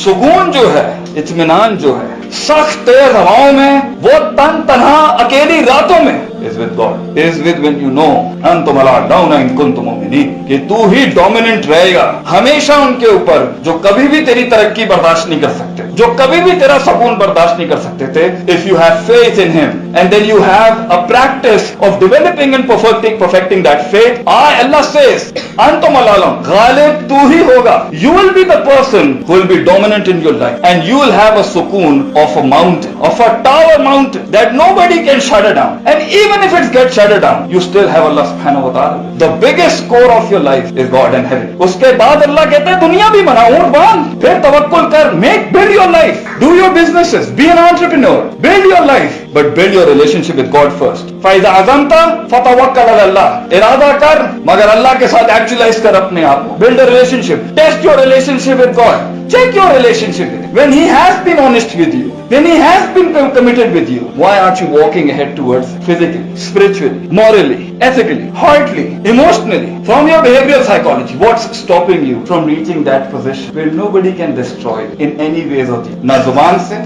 सुकून जो है, इत्मीनान जो है, सख्त तेज हवाओं में, वो तन तन्हा अकेली रातों में is with God, is with when you know अंतुम अला डाउना इन कुंतुम मोमिनीन, कि तू ही डोमिनेंट रहेगा हमेशा उनके ऊपर जो कभी भी तेरी तरक्की बर्दाश्त नहीं कर सकते, जो कभी भी तेरा सुकून बर्दाश्त नहीं कर सकते थे. If you have faith in him and then you have a practice of developing and perfecting that faith, Allah says अंतुम अला गालिब तू ही होगा. You will be the person who will be dominant in your life and you will have a sukoon of a mountain, of a tower mountain that nobody can shut it down. And even if it gets shut down, you still have Allah subhanahu wa ta'ala. The biggest core of your life is God and heaven. उसके बाद अल्लाह कहता है दुनिया भी बना, ऊंट बांध, फिर तवक्कुल कर, build your life, do your businesses, be an entrepreneur, build your life, but build your relationship with God first. فَإِذَا عَزَمْتَ فَتَوَكَّلْ عَلَى اللَّهِ, इरादा कर मगर अल्लाह के साथ एक्चुअलाइज कर अपने आप को. Build a relationship, test your relationship with God. Check your relationship with him. When he has been honest with you, when he has been committed with you, why aren't you walking ahead towards physically, spiritually, morally, ethically, heartily, emotionally, from your behavioral psychology? What's stopping you from reaching that position where nobody can destroy you in any ways of you? Na zuban se,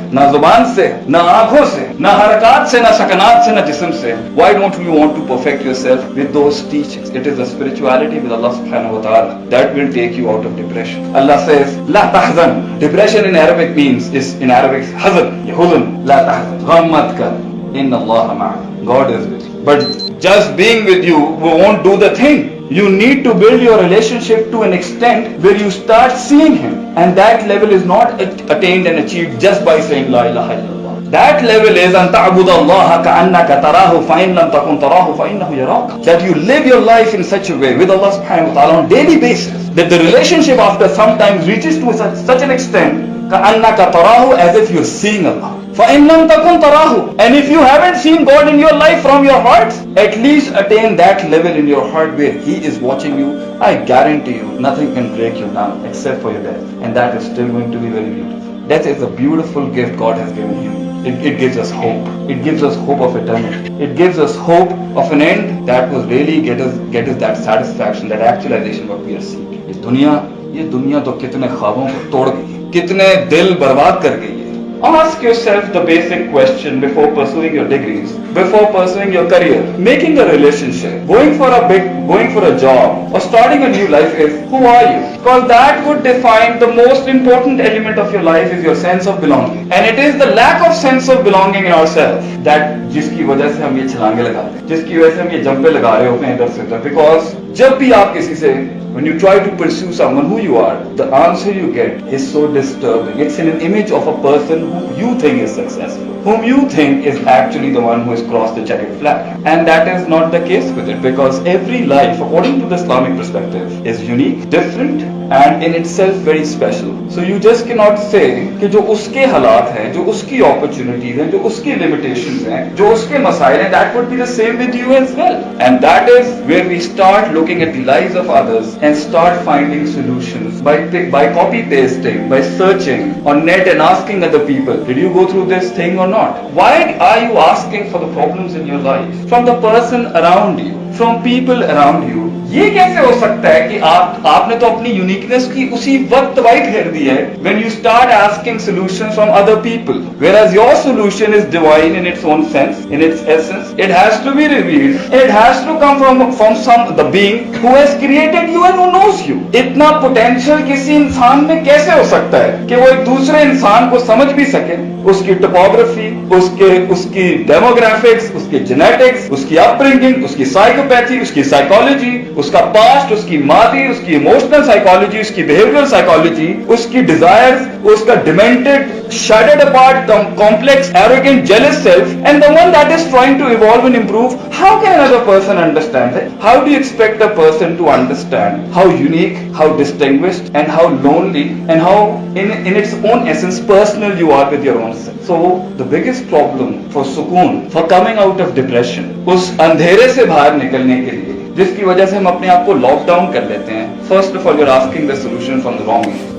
na aankhon se, na harakat se, na sakanat se, na jism se. Why don't you want to perfect yourself with those teachings? It is a spirituality with Allah subhanahu wa ta'ala that will take you out of depression. Allah says, La tahzan. Depression in Arabic is in Arabic hazan. Huzn, la tahzan. Gham mat kar. Inna Allah ma'ak. God is with you. But just being with you won't do the thing. You need to build your relationship to an extent where you start seeing him. And that level is not attained and achieved just by saying La ilaha illallah. That level is an ta'budu Allah ka'annaka tarahu fa in lam takun tarahu fa innahu yaraka. That you live your life in such a way with Allah subhanahu wa ta'ala on daily basis that the relationship after sometimes reaches to such an extent ka'annaka tarahu, as if you're seeing Allah. Fa in lam takun tarahu, and if you haven't seen God in your life from your heart, at least attain that level in your heart where He is watching you. I guarantee you, nothing can break you down except for your death, and that is still going to be very beautiful. Death is a beautiful gift God has given you. It gives us hope. It gives us hope of eternity. It gives us hope of an end that will really get us that satisfaction, that actualization what we are seeking. ये दुनिया तो कितने ख्वाबों को तोड़ गई, कितने दिल बर्बाद कर गई है. Ask yourself the basic question before pursuing your degrees, before pursuing your career, making a relationship, going for a job, or starting a new life is, who are you? Because that would define the most important element of your life is your sense of belonging. And it is the lack of sense of belonging in ourselves that जिसकी वजह से हम ये छलांगे लगाते हैं, जिसकी वजह से हम ये जंपे लगा रहे होते हैं इधर से उधर. Because जब भी आप किसी से when you try to pursue someone who you are, the answer you get is so disturbing. It's in an image of a person who you think is successful, whom you think is actually the one who has crossed the checkered flag. And that is not the case with it, because every life, according to the Islamic perspective, is unique, different, and in itself very special. So you just cannot say कि जो उसके हालात हैं, जो उसकी opportunities हैं, जो उसकी limitations हैं, जो उसके मसाइल हैं, that would be the same with you as well. And that is where we start looking at the lives of others and start finding solutions by copy pasting, by searching on net and asking other people, did you go through this thing or not? Why are you asking for the problems in your life from the person around you, from people around you? ये कैसे हो सकता है कि आपने तो अपनी uniqueness की उसी वक्त तबाही फेर दी है when you start asking solutions from other people, whereas your solution is divine in its own sense, in its essence. It has to be revealed, it has to come from the being who has created you and who knows you. इतना potential किसी इंसान में कैसे हो सकता है कि वो एक दूसरे इंसान को समझ भी सके, उसकी टोपोग्राफी, उसकी डेमोग्राफिक्स, उसकी जेनेटिक्स, उसकी अपब्रिंगिंग, उसकी साइकोपैथी, उसकी साइकोलॉजी, उसका पास्ट, उसकी मादी, उसकी इमोशनल साइकोलॉजी, उसकी बिहेवियरल साइकोलॉजी, उसकी डिजायर्स, उसका demented, shattered apart, complex, arrogant, jealous self, and the one that is trying to evolve and improve. How can another person understand that? How do you expect a person to understand how unique, how distinguished, and how lonely, and how in its own essence personal you are with your own self? So the biggest problem for sukoon, for coming out of depression, उस अंधेरे से बाहर निकलने के लिए जिसकी वजह से हम अपने आप को लॉक डाउन कर लेते हैं, first of all you are asking the solution from the wrong